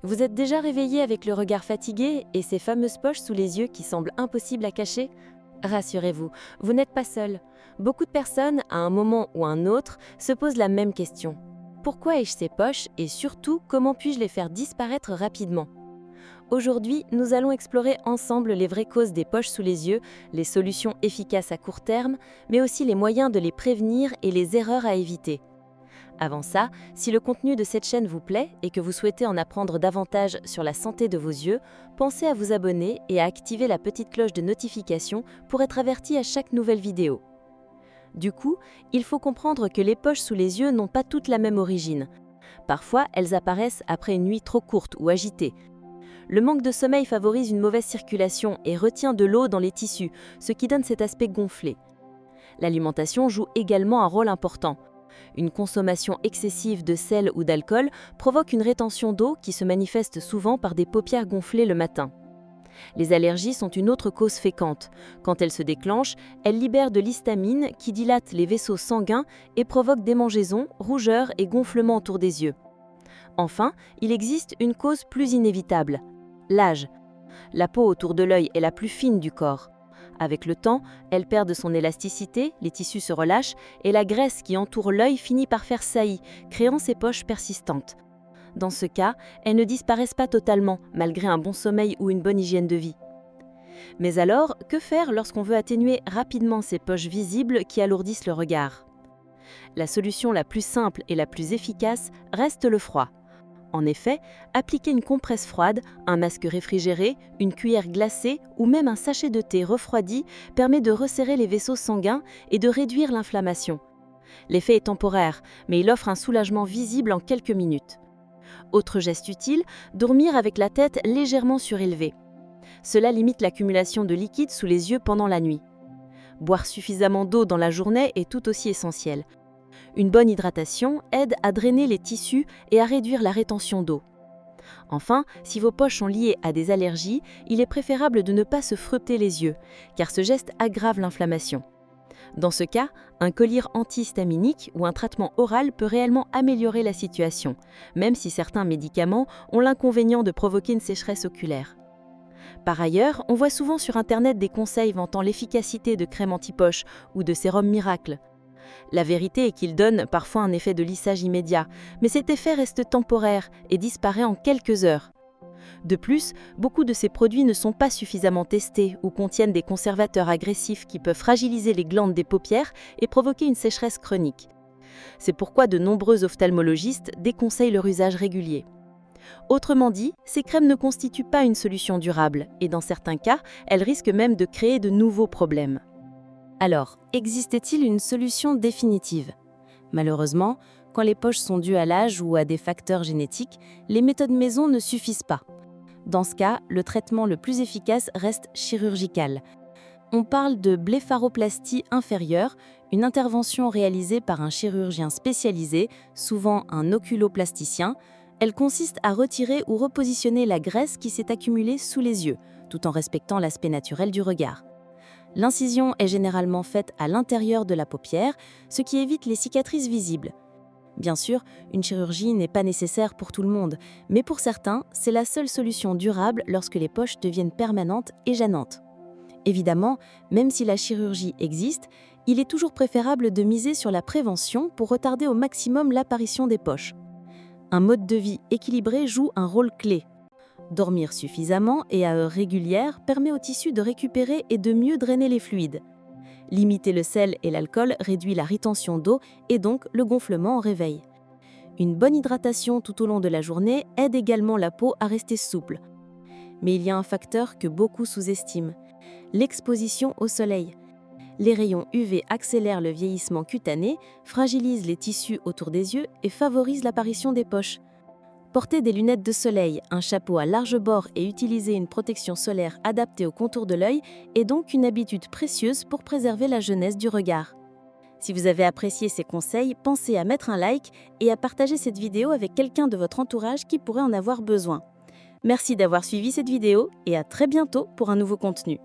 Vous êtes déjà réveillé avec le regard fatigué et ces fameuses poches sous les yeux qui semblent impossibles à cacher? Rassurez-vous, vous n'êtes pas seul. Beaucoup de personnes, à un moment ou un autre, se posent la même question. Pourquoi ai-je ces poches et surtout, comment puis-je les faire disparaître rapidement? Aujourd'hui, nous allons explorer ensemble les vraies causes des poches sous les yeux, les solutions efficaces à court terme, mais aussi les moyens de les prévenir et les erreurs à éviter. Avant ça, si le contenu de cette chaîne vous plaît et que vous souhaitez en apprendre davantage sur la santé de vos yeux, pensez à vous abonner et à activer la petite cloche de notification pour être averti à chaque nouvelle vidéo. Du coup, il faut comprendre que les poches sous les yeux n'ont pas toutes la même origine. Parfois, elles apparaissent après une nuit trop courte ou agitée. Le manque de sommeil favorise une mauvaise circulation et retient de l'eau dans les tissus, ce qui donne cet aspect gonflé. L'alimentation joue également un rôle important. Une consommation excessive de sel ou d'alcool provoque une rétention d'eau qui se manifeste souvent par des paupières gonflées le matin. Les allergies sont une autre cause fréquente. Quand elles se déclenchent, elles libèrent de l'histamine qui dilate les vaisseaux sanguins et provoque démangeaisons, rougeurs et gonflements autour des yeux. Enfin, il existe une cause plus inévitable, l'âge. La peau autour de l'œil est la plus fine du corps. Avec le temps, elle perd de son élasticité, les tissus se relâchent et la graisse qui entoure l'œil finit par faire saillie, créant ces poches persistantes. Dans ce cas, elles ne disparaissent pas totalement, malgré un bon sommeil ou une bonne hygiène de vie. Mais alors, que faire lorsqu'on veut atténuer rapidement ces poches visibles qui alourdissent le regard? La solution la plus simple et la plus efficace reste le froid. En effet, appliquer une compresse froide, un masque réfrigéré, une cuillère glacée ou même un sachet de thé refroidi permet de resserrer les vaisseaux sanguins et de réduire l'inflammation. L'effet est temporaire, mais il offre un soulagement visible en quelques minutes. Autre geste utile, dormir avec la tête légèrement surélevée. Cela limite l'accumulation de liquide sous les yeux pendant la nuit. Boire suffisamment d'eau dans la journée est tout aussi essentiel. Une bonne hydratation aide à drainer les tissus et à réduire la rétention d'eau. Enfin, si vos poches sont liées à des allergies, il est préférable de ne pas se frotter les yeux, car ce geste aggrave l'inflammation. Dans ce cas, un collyre antihistaminique ou un traitement oral peut réellement améliorer la situation, même si certains médicaments ont l'inconvénient de provoquer une sécheresse oculaire. Par ailleurs, on voit souvent sur Internet des conseils vantant l'efficacité de crèmes anti-poches ou de sérums miracles. La vérité est qu'ils donnent parfois un effet de lissage immédiat, mais cet effet reste temporaire et disparaît en quelques heures. De plus, beaucoup de ces produits ne sont pas suffisamment testés ou contiennent des conservateurs agressifs qui peuvent fragiliser les glandes des paupières et provoquer une sécheresse chronique. C'est pourquoi de nombreux ophtalmologistes déconseillent leur usage régulier. Autrement dit, ces crèmes ne constituent pas une solution durable et dans certains cas, elles risquent même de créer de nouveaux problèmes. Alors, existait-il une solution définitive? Malheureusement, quand les poches sont dues à l'âge ou à des facteurs génétiques, les méthodes maison ne suffisent pas. Dans ce cas, le traitement le plus efficace reste chirurgical. On parle de blépharoplastie inférieure, une intervention réalisée par un chirurgien spécialisé, souvent un oculoplasticien. Elle consiste à retirer ou repositionner la graisse qui s'est accumulée sous les yeux, tout en respectant l'aspect naturel du regard. L'incision est généralement faite à l'intérieur de la paupière, ce qui évite les cicatrices visibles. Bien sûr, une chirurgie n'est pas nécessaire pour tout le monde, mais pour certains, c'est la seule solution durable lorsque les poches deviennent permanentes et gênantes. Évidemment, même si la chirurgie existe, il est toujours préférable de miser sur la prévention pour retarder au maximum l'apparition des poches. Un mode de vie équilibré joue un rôle clé. Dormir suffisamment et à heures régulières permet au tissu de récupérer et de mieux drainer les fluides. Limiter le sel et l'alcool réduit la rétention d'eau et donc le gonflement en réveil. Une bonne hydratation tout au long de la journée aide également la peau à rester souple. Mais il y a un facteur que beaucoup sous-estiment, l'exposition au soleil. Les rayons UV accélèrent le vieillissement cutané, fragilisent les tissus autour des yeux et favorisent l'apparition des poches. Porter des lunettes de soleil, un chapeau à large bord et utiliser une protection solaire adaptée au contour de l'œil est donc une habitude précieuse pour préserver la jeunesse du regard. Si vous avez apprécié ces conseils, pensez à mettre un like et à partager cette vidéo avec quelqu'un de votre entourage qui pourrait en avoir besoin. Merci d'avoir suivi cette vidéo et à très bientôt pour un nouveau contenu.